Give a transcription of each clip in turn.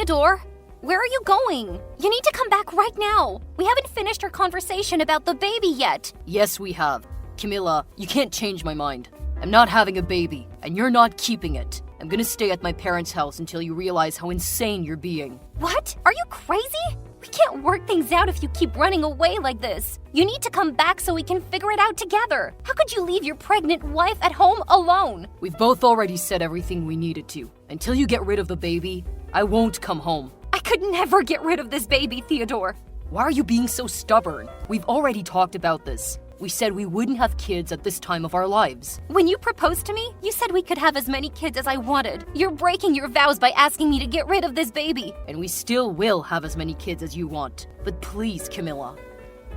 Theodore! Where are you going? You need to come back right now. We haven't finished our conversation about the baby yet. Yes, we have. Camilla, you can't change my mind. I'm not having a baby, and you're not keeping it. I'm gonna stay at my parents' house until you realize how insane you're being. What? Are you crazy? We can't work things out if you keep running away like this. You need to come back so we can figure it out together. How could you leave your pregnant wife at home alone? We've both already said everything we needed to. Until you get rid of the baby, I won't come home. I could never get rid of this baby, Theodore. Why are you being so stubborn? We've already talked about this. We said we wouldn't have kids at this time of our lives. When you proposed to me, you said we could have as many kids as I wanted. You're breaking your vows by asking me to get rid of this baby. And we still will have as many kids as you want. But please, Camilla,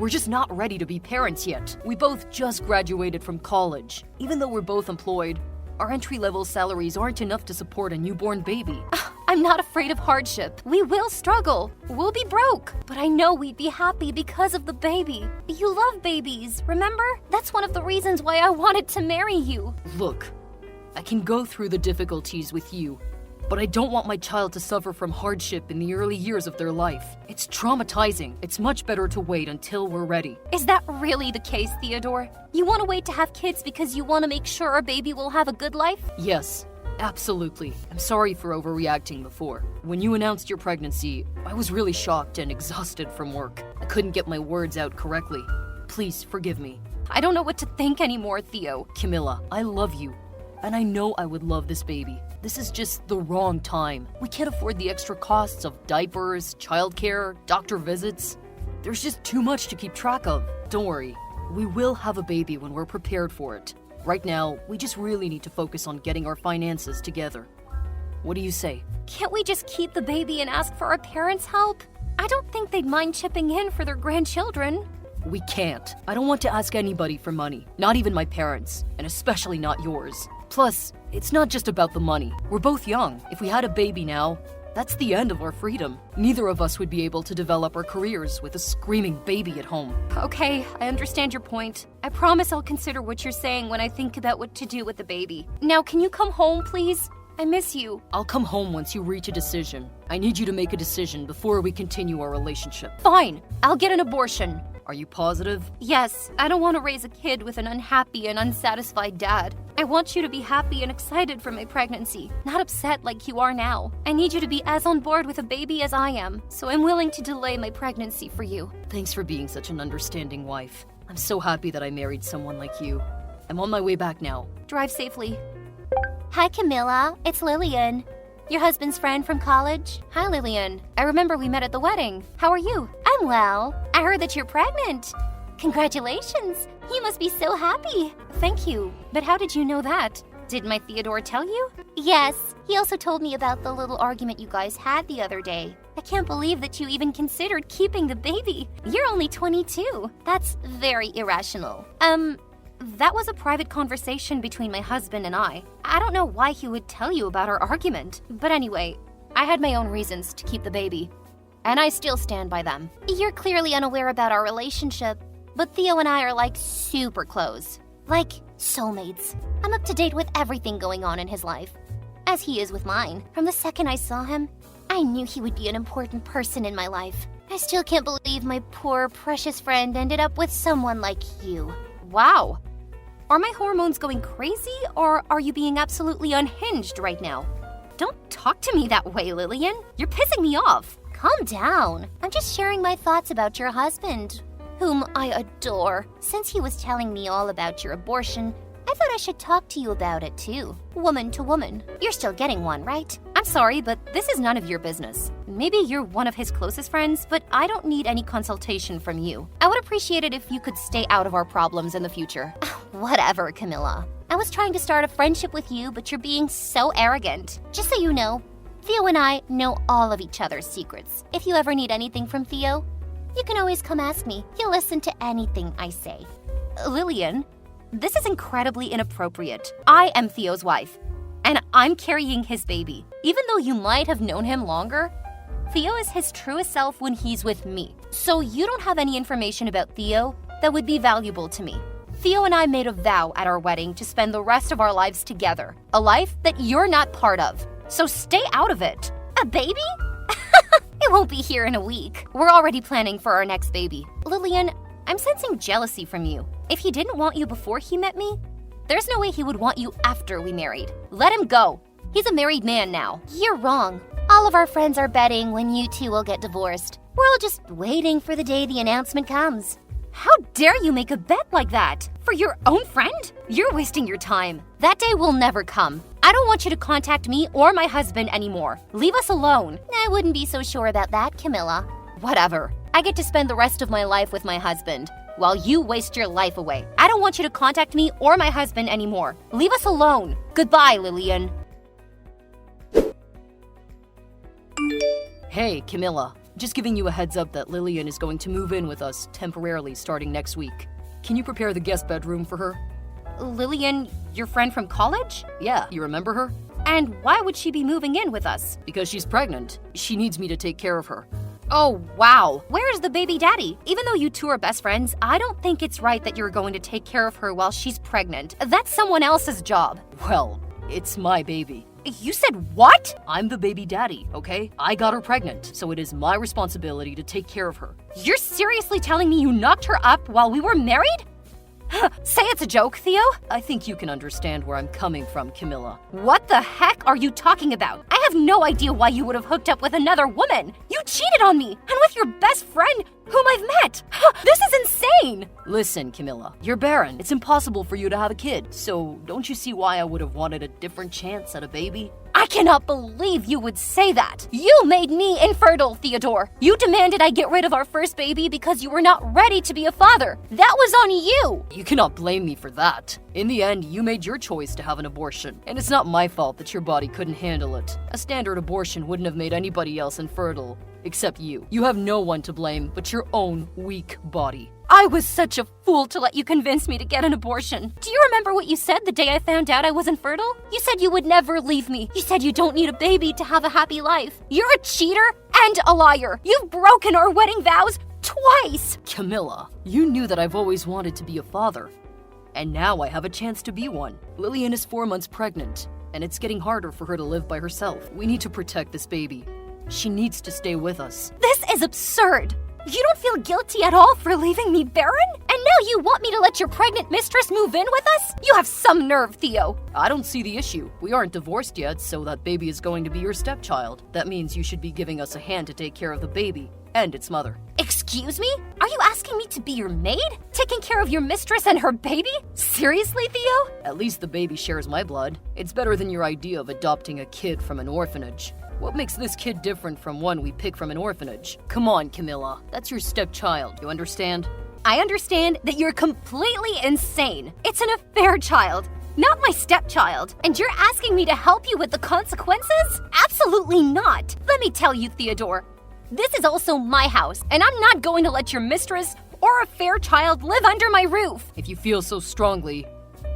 we're just not ready to be parents yet. We both just graduated from college. Even though we're both employed, our entry-level salaries aren't enough to support a newborn baby. I'm not afraid of hardship. We will struggle. We'll be broke. But I know we'd be happy because of the baby. You love babies, remember? That's one of the reasons why I wanted to marry you. Look, I can go through the difficulties with you, but I don't want my child to suffer from hardship in the early years of their life. It's traumatizing. It's much better to wait until we're ready. Is that really the case, Theodore? You want to wait to have kids because you want to make sure our baby will have a good life? Yes. Absolutely. I'm sorry for overreacting before. When you announced your pregnancy, I was really shocked and exhausted from work. I couldn't get my words out correctly. Please forgive me. I don't know what to think anymore, Theo. Camilla, I love you. And I know I would love this baby. This is just the wrong time. We can't afford the extra costs of diapers, childcare, doctor visits. There's just too much to keep track of. Don't worry. We will have a baby when we're prepared for it. Right now, we just really need to focus on getting our finances together. What do you say? Can't we just keep the baby and ask for our parents' help? I don't think they'd mind chipping in for their grandchildren. We can't. I don't want to ask anybody for money, not even my parents, and especially not yours. Plus, it's not just about the money. We're both young. If we had a baby now, that's the end of our freedom. Neither of us would be able to develop our careers with a screaming baby at home. Okay, I understand your point. I promise I'll consider what you're saying when I think about what to do with the baby. Now, can you come home, please? I miss you. I'll come home once you reach a decision. I need you to make a decision before we continue our relationship. Fine, I'll get an abortion. Are you positive? Yes, I don't want to raise a kid with an unhappy and unsatisfied dad. I want you to be happy and excited for my pregnancy, not upset like you are now. I need you to be as on board with a baby as I am, so I'm willing to delay my pregnancy for you. Thanks for being such an understanding wife. I'm so happy that I married someone like you. I'm on my way back now. Drive safely. Hi, Camilla. It's Lillian. Your husband's friend from college? Hi, Lillian. I remember we met at the wedding. How are you? I'm well. I heard that you're pregnant. Congratulations. You must be so happy. Thank you. But how did you know that? Did my Theodore tell you? Yes. He also told me about the little argument you guys had the other day. I can't believe that you even considered keeping the baby. You're only 22. That's very irrational. That was a private conversation between my husband and I. I don't know why he would tell you about our argument. But anyway, I had my own reasons to keep the baby. And I still stand by them. You're clearly unaware about our relationship, but Theo and I are like super close. Like soulmates. I'm up to date with everything going on in his life, as he is with mine. From the second I saw him, I knew he would be an important person in my life. I still can't believe my poor, precious friend ended up with someone like you. Wow. Are my hormones going crazy, or are you being absolutely unhinged right now? Don't talk to me that way, Lillian. You're pissing me off. Calm down. I'm just sharing my thoughts about your husband, whom I adore. Since he was telling me all about your abortion, I thought I should talk to you about it too. Woman to woman. You're still getting one, right? I'm sorry, but this is none of your business. Maybe you're one of his closest friends, but I don't need any consultation from you. I would appreciate it if you could stay out of our problems in the future. Whatever, Camilla. I was trying to start a friendship with you, but you're being so arrogant. Just so you know, Theo and I know all of each other's secrets. If you ever need anything from Theo, you can always come ask me. He'll listen to anything I say. Lillian, this is incredibly inappropriate. I am Theo's wife, and I'm carrying his baby. Even though you might have known him longer, Theo is his truest self when he's with me. So you don't have any information about Theo that would be valuable to me. Theo and I made a vow at our wedding to spend the rest of our lives together, a life that you're not part of. So stay out of it. A baby? It won't be here in a week. We're already planning for our next baby. Lillian, I'm sensing jealousy from you. If he didn't want you before he met me, there's no way he would want you after we married. Let him go. He's a married man now. You're wrong. All of our friends are betting when you two will get divorced. We're all just waiting for the day the announcement comes. How dare you make a bet like that? For your own friend? You're wasting your time. That day will never come. I don't want you to contact me or my husband anymore. Leave us alone. I wouldn't be so sure about that, Camilla. Whatever. I get to spend the rest of my life with my husband, while you waste your life away. I don't want you to contact me or my husband anymore. Leave us alone. Goodbye, Lillian. Hey, Camilla. Just giving you a heads up that Lillian is going to move in with us temporarily starting next week. Can you prepare the guest bedroom for her? Lillian, your friend from college? Yeah, you remember her? And why would she be moving in with us? Because she's pregnant. She needs me to take care of her. Oh, wow. Where's the baby daddy? Even though you two are best friends, I don't think it's right that you're going to take care of her while she's pregnant. That's someone else's job. Well, it's my baby. You said what? I'm the baby daddy, okay? I got her pregnant, so it is my responsibility to take care of her. You're seriously telling me you knocked her up while we were married? Say it's a joke, Theo? I think you can understand where I'm coming from, Camilla. What the heck are you talking about? I have no idea why you would have hooked up with another woman. You cheated on me, and with your best friend, whom I've met. This is insane. Listen, Camilla, you're barren. It's impossible for you to have a kid. So don't you see why I would have wanted a different chance at a baby? I cannot believe you would say that. You made me infertile, Theodore. You demanded I get rid of our first baby because you were not ready to be a father. That was on you. You cannot blame me for that. In the end, you made your choice to have an abortion, and it's not my fault that your body couldn't handle it. A standard abortion wouldn't have made anybody else infertile, except you. You have no one to blame but your own weak body. I was such a fool to let you convince me to get an abortion. Do you remember what you said the day I found out I was infertile? You said you would never leave me. You said you don't need a baby to have a happy life. You're a cheater and a liar. You've broken our wedding vows twice. Camilla, you knew that I've always wanted to be a father. And now I have a chance to be one. Lillian is 4 months pregnant, and it's getting harder for her to live by herself. We need to protect this baby. She needs to stay with us. This is absurd. You don't feel guilty at all for leaving me barren? And now you want me to let your pregnant mistress move in with us? You have some nerve, Theo. I don't see the issue. We aren't divorced yet, so that baby is going to be your stepchild. That means you should be giving us a hand to take care of the baby and its mother. Excuse me? Are you asking me to be your maid? Taking care of your mistress and her baby? Seriously, Theo? At least the baby shares my blood. It's better than your idea of adopting a kid from an orphanage. What makes this kid different from one we pick from an orphanage? Come on, Camilla. That's your stepchild. You understand? I understand that you're completely insane. It's an affair child, not my stepchild. And you're asking me to help you with the consequences? Absolutely not. Let me tell you, Theodore, this is also my house, and I'm not going to let your mistress or affair child live under my roof. If you feel so strongly,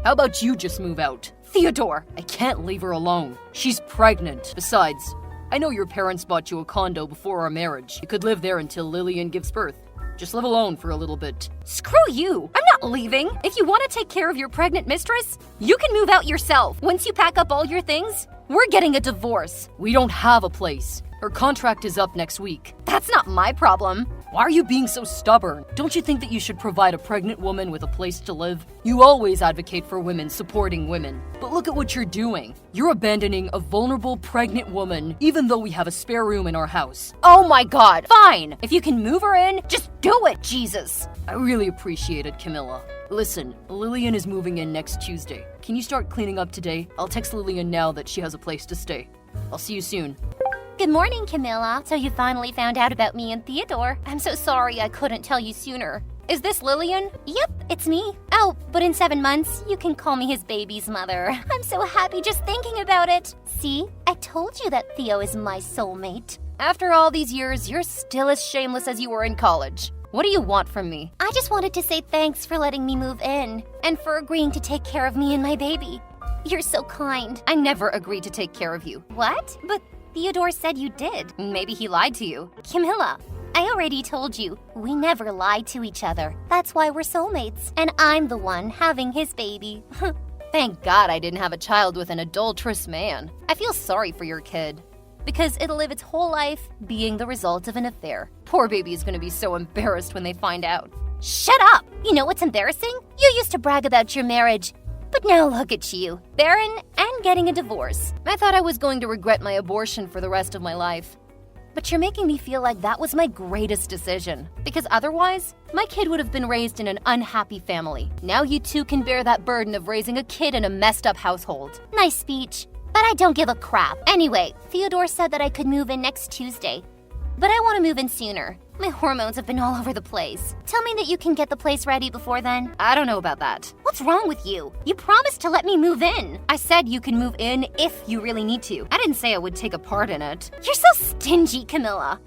how about you just move out? Theodore, I can't leave her alone. She's pregnant. Besides, I know your parents bought you a condo before our marriage. You could live there until Lillian gives birth. Just live alone for a little bit. Screw you! I'm not leaving. If you want to take care of your pregnant mistress, you can move out yourself. Once you pack up all your things, we're getting a divorce. We don't have a place. Her contract is up next week. That's not my problem. Why are you being so stubborn? Don't you think that you should provide a pregnant woman with a place to live? You always advocate for women supporting women. But look at what you're doing. You're abandoning a vulnerable pregnant woman, even though we have a spare room in our house. Oh my god, fine. If you can move her in, just do it, Jesus. I really appreciate it, Camilla. Listen, Lillian is moving in next Tuesday. Can you start cleaning up today? I'll text Lillian now that she has a place to stay. I'll see you soon. Good morning, Camilla. So you finally found out about me and Theodore. I'm so sorry I couldn't tell you sooner. Is this Lillian? Yep, it's me. Oh, but in 7 months, you can call me his baby's mother. I'm so happy just thinking about it. See? I told you that Theo is my soulmate. After all these years, you're still as shameless as you were in college. What do you want from me? I just wanted to say thanks for letting me move in and for agreeing to take care of me and my baby. You're so kind. I never agreed to take care of you. What? But Theodore said you did. Maybe he lied to you. Camilla, I already told you, we never lie to each other. That's why we're soulmates. And I'm the one having his baby. Thank God I didn't have a child with an adulterous man. I feel sorry for your kid. because it'll live its whole life being the result of an affair. Poor baby is gonna be so embarrassed when they find out. Shut up! You know what's embarrassing? You used to brag about your marriage, but now look at you, barren and getting a divorce. I thought I was going to regret my abortion for the rest of my life. But you're making me feel like that was my greatest decision. Because otherwise, my kid would have been raised in an unhappy family. Now you two can bear that burden of raising a kid in a messed up household. Nice speech, but I don't give a crap. Anyway, Theodore said that I could move in next Tuesday. But I want to move in sooner. My hormones have been all over the place. Tell me that you can get the place ready before then. I don't know about that. What's wrong with you? You promised to let me move in. I said you can move in if you really need to. I didn't say I would take a part in it. You're so stingy, Camilla.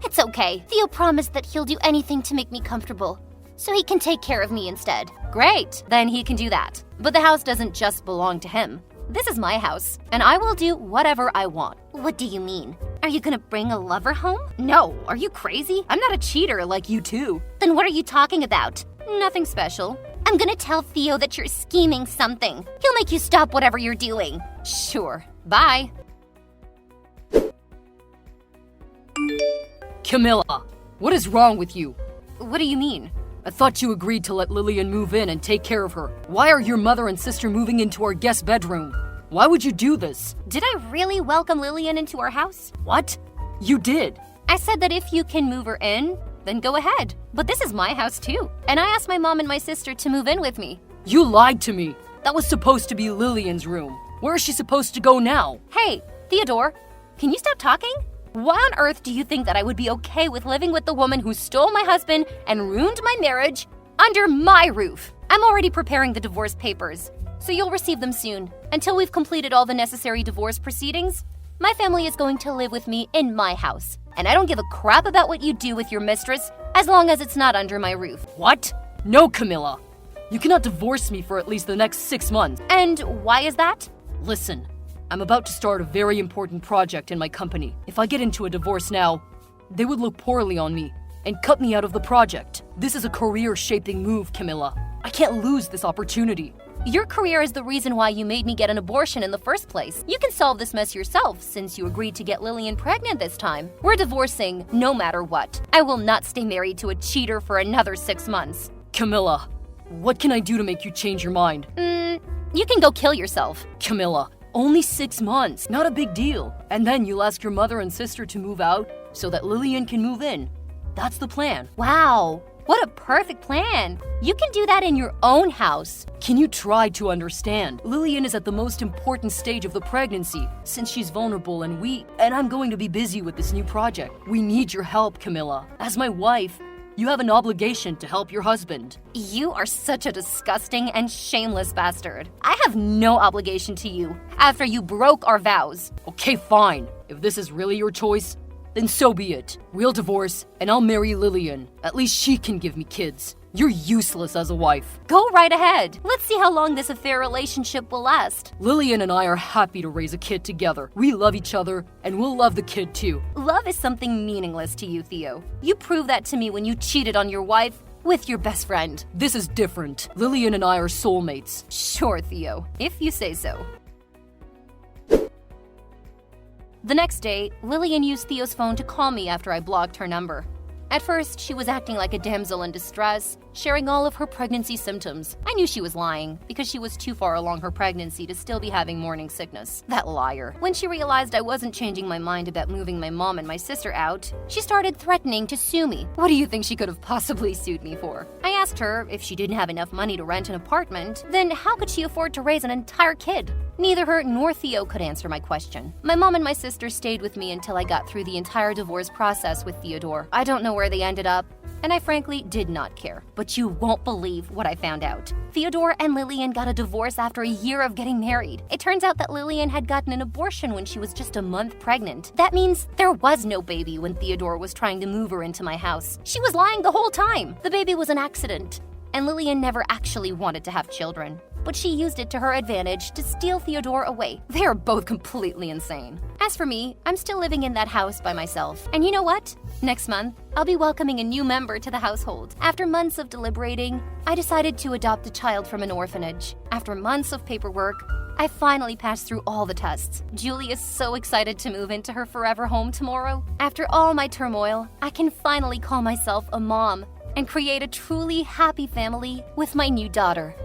It's okay. Theo promised that he'll do anything to make me comfortable, so he can take care of me instead. Great. Then he can do that. But the house doesn't just belong to him. This is my house, and I will do whatever I want. What do you mean? Are you gonna bring a lover home? No, are you crazy? I'm not a cheater like you two. Then what are you talking about? Nothing special. I'm gonna tell Theo that you're scheming something. He'll make you stop whatever you're doing. Sure. Bye. Camilla, what is wrong with you? What do you mean? I thought you agreed to let Lillian move in and take care of her. Why are your mother and sister moving into our guest bedroom? Why would you do this? Did I really welcome Lillian into our house? What? You did. I said that if you can move her in, then go ahead. But this is my house too. And I asked my mom and my sister to move in with me. You lied to me. That was supposed to be Lillian's room. Where is she supposed to go now? Hey, Theodore, can you stop talking? Why on earth do you think that I would be okay with living with the woman who stole my husband and ruined my marriage under my roof? I'm already preparing the divorce papers, so you'll receive them soon. Until we've completed all the necessary divorce proceedings, my family is going to live with me in my house. And I don't give a crap about what you do with your mistress, as long as it's not under my roof. What? No, Camilla. You cannot divorce me for at least the next 6 months. And why is that? Listen, I'm about to start a very important project in my company. If I get into a divorce now, they would look poorly on me and cut me out of the project. This is a career-shaping move, Camilla. I can't lose this opportunity. Your career is the reason why you made me get an abortion in the first place. You can solve this mess yourself since you agreed to get Lillian pregnant this time. We're divorcing no matter what. I will not stay married to a cheater for another 6 months. Camilla, what can I do to make you change your mind? You can go kill yourself. Camilla, only 6 months, not a big deal. And then you'll ask your mother and sister to move out so that Lillian can move in. That's the plan. Wow, what a perfect plan. You can do that in your own house. Can you try to understand? Lillian is at the most important stage of the pregnancy since she's vulnerable and weak, and I'm going to be busy with this new project. We need your help, Camilla. As my wife, you have an obligation to help your husband. You are such a disgusting and shameless bastard. I have no obligation to you after you broke our vows. Okay, fine. If this is really your choice, then so be it. We'll divorce, and I'll marry Lillian. At least she can give me kids. You're useless as a wife. Go right ahead. Let's see how long this affair relationship will last. Lillian and I are happy to raise a kid together. We love each other, and we'll love the kid too. Love is something meaningless to you, Theo. You proved that to me when you cheated on your wife with your best friend. This is different. Lillian and I are soulmates. Sure, Theo, if you say so. The next day, Lillian used Theo's phone to call me after I blocked her number. At first, she was acting like a damsel in distress, sharing all of her pregnancy symptoms. I knew she was lying because she was too far along her pregnancy to still be having morning sickness. That liar. When she realized I wasn't changing my mind about moving my mom and my sister out, she started threatening to sue me. What do you think she could have possibly sued me for? I asked her if she didn't have enough money to rent an apartment, then how could she afford to raise an entire kid? Neither her nor Theo could answer my question. My mom and my sister stayed with me until I got through the entire divorce process with Theodore. I don't know where they ended up, and I frankly did not care. But you won't believe what I found out. Theodore and Lillian got a divorce after a year of getting married. It turns out that Lillian had gotten an abortion when she was just a month pregnant. That means there was no baby when Theodore was trying to move her into my house. She was lying the whole time. The baby was an accident, and Lillian never actually wanted to have children. But she used it to her advantage to steal Theodore away. They are both completely insane. As for me, I'm still living in that house by myself. And you know what? Next month, I'll be welcoming a new member to the household. After months of deliberating, I decided to adopt a child from an orphanage. After months of paperwork, I finally passed through all the tests. Julie is so excited to move into her forever home tomorrow. After all my turmoil, I can finally call myself a mom and create a truly happy family with my new daughter.